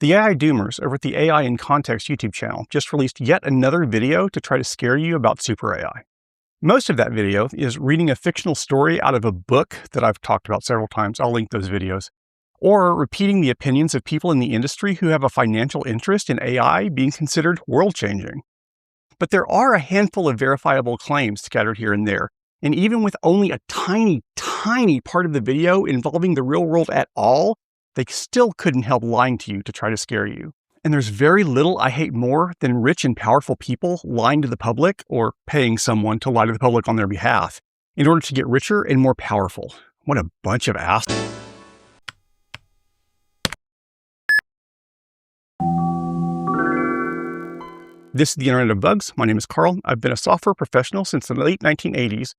The AI Doomers over at the AI in Context YouTube channel just released yet another video to try to scare you about super AI. Most of that video is reading a fictional story out of a book that I've talked about several times. I'll link those videos. Or repeating the opinions of people in the industry who have a financial interest in AI being considered world-changing. But there are a handful of verifiable claims scattered here and there. And even with only a tiny part of the video involving the real world at all, they still couldn't help lying to you to try to scare you. And there's very little I hate more than rich and powerful people lying to the public or paying someone to lie to the public on their behalf in order to get richer and more powerful. What a bunch of assholes. This is the Internet of Bugs. My name is Carl. I've been a software professional since the late 1980s.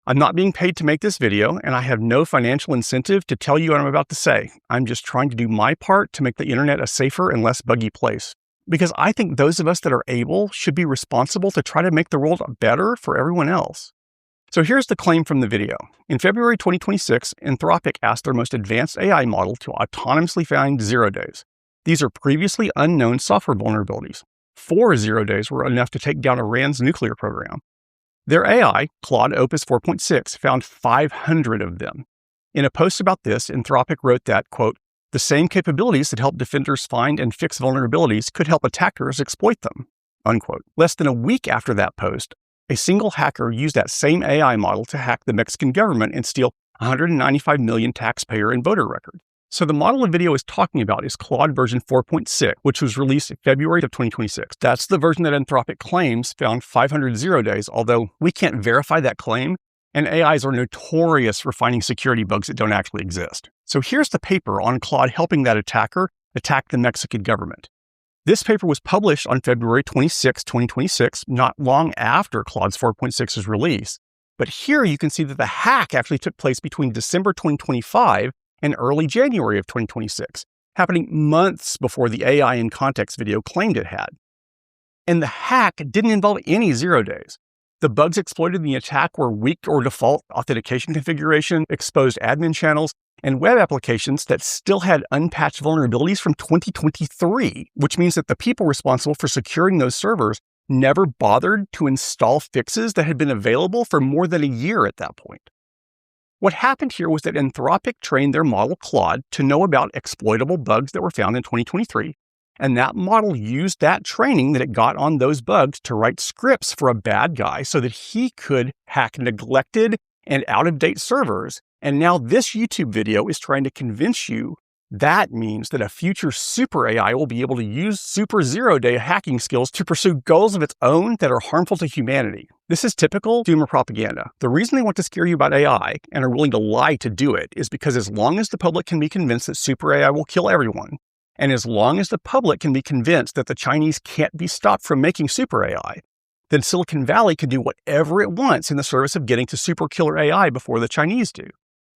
I'm not being paid to make this video, and I have no financial incentive to tell you what I'm about to say. I'm just trying to do my part to make the internet a safer and less buggy place. Because I think those of us that are able should be responsible to try to make the world better for everyone else. So here's the claim from the video. In February 2026, Anthropic asked their most advanced AI model to autonomously find 0 days. These are previously unknown software vulnerabilities. 4 0 days were enough to take down Iran's nuclear program. Their AI, Claude Opus 4.6, found 500 of them. In a post about this, Anthropic wrote that, quote, the same capabilities that help defenders find and fix vulnerabilities could help attackers exploit them, unquote. Less than a week after that post, a single hacker used that same AI model to hack the Mexican government and steal 195 million taxpayer and voter records. So the model the video is talking about is Claude version 4.6, which was released in February of 2026. That's the version that Anthropic claims found 500 0 days, although we can't verify that claim, and AIs are notorious for finding security bugs that don't actually exist. So here's the paper on Claude helping that attacker attack the Mexican government. This paper was published on February 26, 2026, not long after Claude's 4.6's release. But here you can see that the hack actually took place between December 2025 and early January of 2026, happening months before the AI in Context video claimed it had. And the hack didn't involve any 0 days. The bugs exploited in the attack were weak or default authentication configuration, exposed admin channels, and web applications that still had unpatched vulnerabilities from 2023, which means that the people responsible for securing those servers never bothered to install fixes that had been available for more than a year at that point. What happened here was that Anthropic trained their model Claude to know about exploitable bugs that were found in 2023, and that model used that training that it got on those bugs to write scripts for a bad guy so that he could hack neglected and out-of-date servers. And now this YouTube video is trying to convince you that means that a future super AI will be able to use super 0 day hacking skills to pursue goals of its own that are harmful to humanity. This is typical doomer propaganda. The reason they want to scare you about AI and are willing to lie to do it is because as long as the public can be convinced that super AI will kill everyone, and as long as the public can be convinced that the Chinese can't be stopped from making super AI, then Silicon Valley can do whatever it wants in the service of getting to super killer AI before the Chinese do.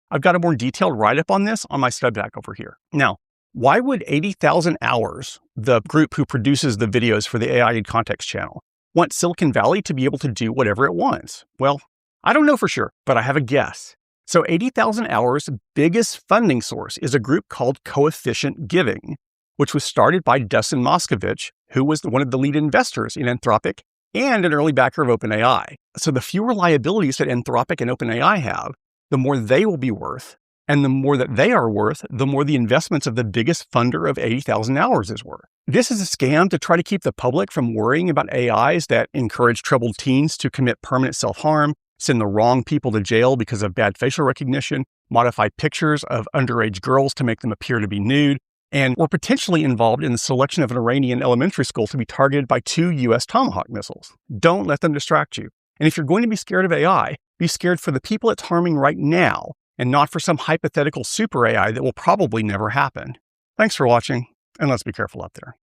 I've got a more detailed write-up on this on my SubStack over here. Now, why would 80,000 Hours, the group who produces the videos for the AI in Context channel, want Silicon Valley to be able to do whatever it wants? Well, I don't know for sure, but I have a guess. So 80,000 Hours' biggest funding source is a group called Coefficient Giving, which was started by Dustin Moskovich, who was one of the lead investors in Anthropic and an early backer of OpenAI. So the fewer liabilities that Anthropic and OpenAI have, the more they will be worth, and the more that they are worth, the more the investments of the biggest funder of 80,000 Hours is worth. This is a scam to try to keep the public from worrying about AIs that encourage troubled teens to commit permanent self-harm, send the wrong people to jail because of bad facial recognition, modify pictures of underage girls to make them appear to be nude, and were potentially involved in the selection of an Iranian elementary school to be targeted by 2 US Tomahawk missiles. Don't let them distract you. And if you're going to be scared of AI, be scared for the people it's harming right now, and not for some hypothetical super AI that will probably never happen. Thanks for watching, and let's be careful out there.